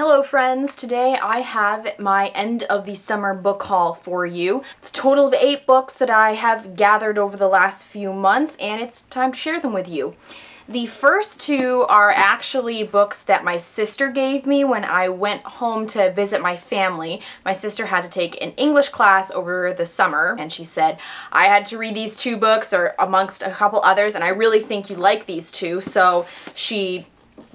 Hello friends, today I have my end of the summer book haul for you. It's a total of 8 books that I have gathered over the last few months, and it's time to share them with you. The first 2 are actually books that my sister gave me when I went home to visit my family. My sister had to take an English class over the summer, and she said, I had to read these 2 books, or amongst a couple others, and I really think you like these 2, so she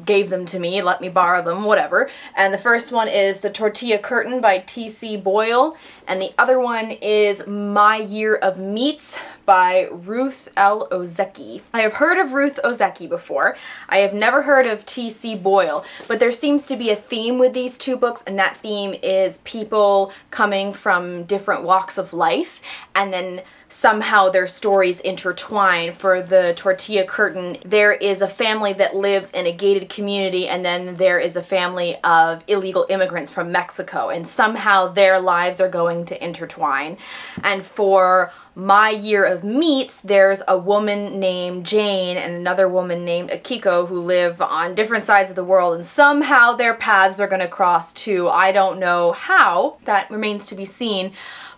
gave them to me, let me borrow them, whatever. And the first one is The Tortilla Curtain by T.C. Boyle, and the other one is My Year of Meats by Ruth L. Ozeki. I have heard of Ruth Ozeki before. I have never heard of T.C. Boyle, but there seems to be a theme with these 2 books, and that theme is people coming from different walks of life, and then somehow their stories intertwine. For The Tortilla Curtain, there is a family that lives in a gated community, and then there is a family of illegal immigrants from Mexico, and somehow their lives are going to intertwine. And for My Year of Meats, there's a woman named Jane and another woman named Akiko who live on different sides of the world, and somehow their paths are going to cross too. I don't know how. That remains to be seen.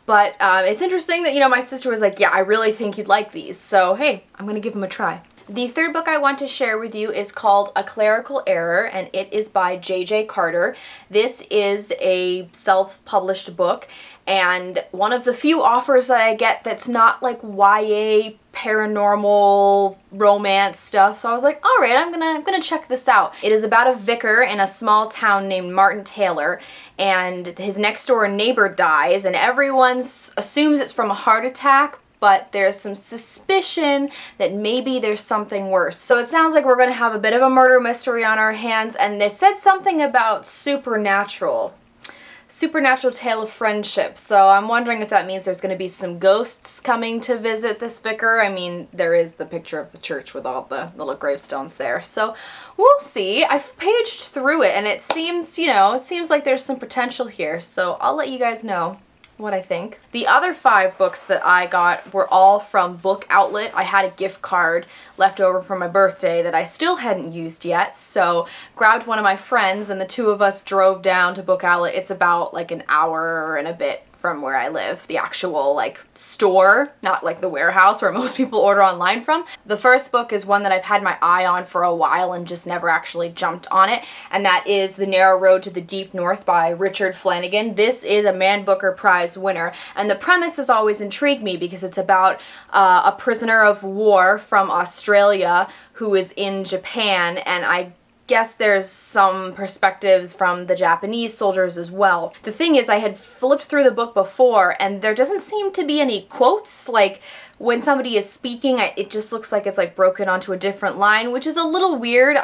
But it's interesting that, my sister was like, yeah, I really think you'd like these. So, hey, I'm going to give them a try. The third book I want to share with you is called A Clerical Error, and it is by J.J. Carter. This is a self-published book, and one of the few offers that I get that's not like YA paranormal romance stuff, so I was like, all right, I'm gonna check this out. It is about a vicar in a small town named Martin Taylor, and his next door neighbor dies, and everyone assumes it's from a heart attack, but there's some suspicion that maybe there's something worse. So it sounds like we're going to have a bit of a murder mystery on our hands, and they said something about supernatural tale of friendship. So I'm wondering if that means there's going to be some ghosts coming to visit this vicar. I mean, there is the picture of the church with all the little gravestones there. So we'll see. I've paged through it, and it seems, it seems like there's some potential here. So I'll let you guys know what I think. The other 5 books that I got were all from Book Outlet. I had a gift card left over from my birthday that I still hadn't used yet, so grabbed one of my friends and the 2 of us drove down to Book Outlet. It's about like an hour and a bit from where I live, the actual store, not like the warehouse where most people order online from. The first book is one that I've had my eye on for a while and just never actually jumped on it, and that is The Narrow Road to the Deep North by Richard Flanagan. This is a Man Booker Prize winner, and the premise has always intrigued me because it's about a prisoner of war from Australia who is in Japan, and I guess there's some perspectives from the Japanese soldiers as well. The thing is, I had flipped through the book before, and there doesn't seem to be any quotes. Like, when somebody is speaking, it just looks like it's broken onto a different line, which is a little weird.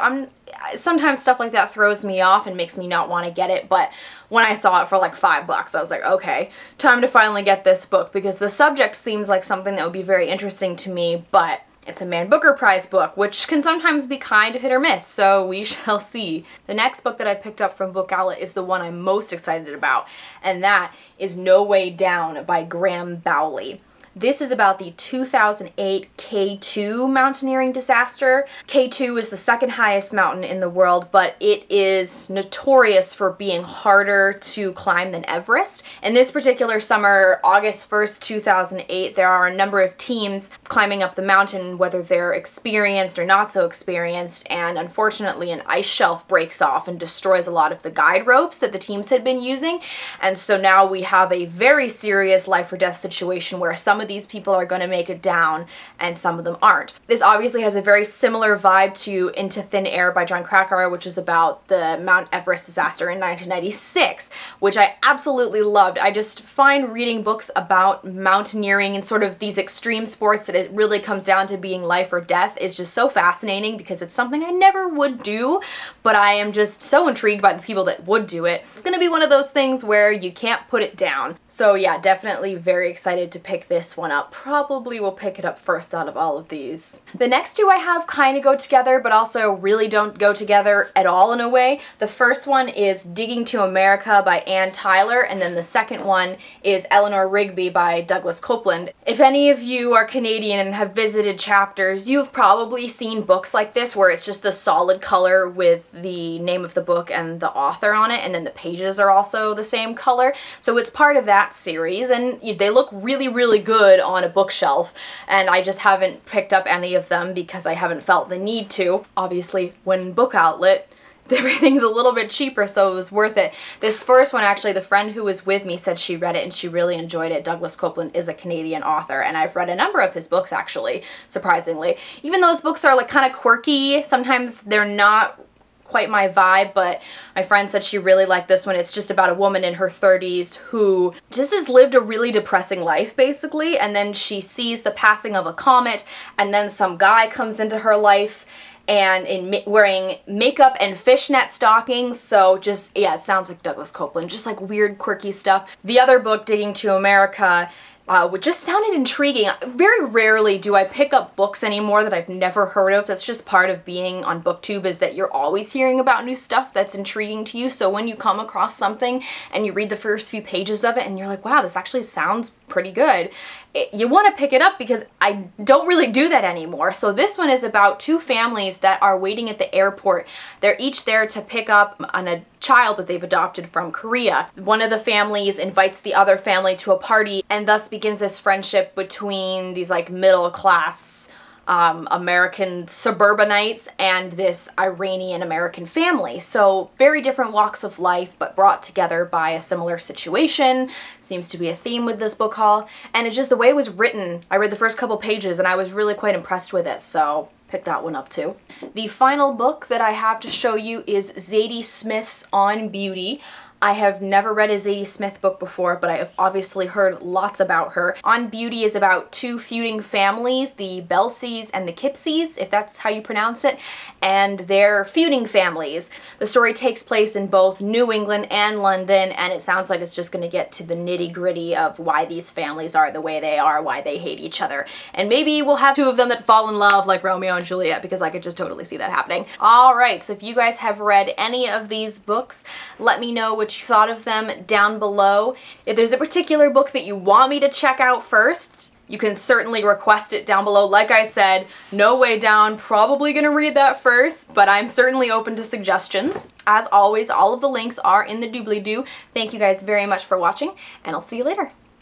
Sometimes stuff like that throws me off and makes me not want to get it, but when I saw it for $5, I was like, okay, time to finally get this book, because the subject seems like something that would be very interesting to me, but it's a Man Booker Prize book, which can sometimes be kind of hit or miss, so we shall see. The next book that I picked up from Book Outlet is the one I'm most excited about, and that is No Way Down by Graham Bowley. This is about the 2008 K2 mountaineering disaster. K2 is the second highest mountain in the world, but it is notorious for being harder to climb than Everest. And this particular summer, August 1st, 2008, there are a number of teams climbing up the mountain, whether they're experienced or not so experienced, and unfortunately an ice shelf breaks off and destroys a lot of the guide ropes that the teams had been using. And so now we have a very serious life or death situation where some of these people are going to make it down and some of them aren't. This obviously has a very similar vibe to Into Thin Air by Jon Krakauer, which is about the Mount Everest disaster in 1996, which I absolutely loved. I just find reading books about mountaineering and sort of these extreme sports that it really comes down to being life or death is just so fascinating, because it's something I never would do, but I am just so intrigued by the people that would do it. It's going to be one of those things where you can't put it down. So yeah, definitely very excited to pick this one up. Probably will pick it up first out out of all of these. The next two I have kind of go together, but also really don't go together at all in a way. The first one is Digging to America by Ann Tyler, and then the second one is Eleanor Rigby by Douglas Copeland. If any of you are Canadian and have visited Chapters, you've probably seen books like this where it's just the solid color with the name of the book and the author on it, and then the pages are also the same color. So it's part of that series, and they look really, really good on a bookshelf, and I just haven't picked up any of them because I haven't felt the need to. Obviously, when Book Outlet, everything's a little bit cheaper, so it was worth it. This first one, actually, the friend who was with me said she read it and she really enjoyed it. Douglas Copeland is a Canadian author, and I've read a number of his books, actually, surprisingly. Even though his books are like kind of quirky, sometimes they're not quite my vibe, but my friend said she really liked this one. It's just about a woman in her 30s who just has lived a really depressing life, basically, and then she sees the passing of a comet, and then some guy comes into her life and wearing makeup and fishnet stockings, so just, yeah, it sounds like Douglas Copeland, just like weird, quirky stuff. The other book, Digging to America, just sounded intriguing. Very rarely do I pick up books anymore that I've never heard of. That's just part of being on BookTube, is that you're always hearing about new stuff that's intriguing to you. So when you come across something and you read the first few pages of it and you're like, wow, this actually sounds pretty good, you want to pick it up, because I don't really do that anymore. So this one is about two families that are waiting at the airport. They're each there to pick up on a child that they've adopted from Korea. One of the families invites the other family to a party, and thus begins this friendship between these like middle class American suburbanites and this Iranian American family. So very different walks of life, but brought together by a similar situation. Seems to be a theme with this book haul. And it's just the way it was written. I read the first couple pages and I was really quite impressed with it, so pick that one up too. The final book that I have to show you is Zadie Smith's On Beauty. I have never read a Zadie Smith book before, but I have obviously heard lots about her. On Beauty is about two feuding families, the Belseys and the Kipseys, if that's how you pronounce it, and their feuding families. The story takes place in both New England and London, and it sounds like it's just going to get to the nitty-gritty of why these families are the way they are, why they hate each other. And maybe we'll have two of them that fall in love like Romeo and Juliet, because I could just totally see that happening. Alright, so if you guys have read any of these books, let me know what you thought of them down below. If there's a particular book that you want me to check out first, you can certainly request it down below. Like I said, no way down, probably gonna read that first, but I'm certainly open to suggestions. As always, all of the links are in the doobly-doo. Thank you guys very much for watching, and I'll see you later.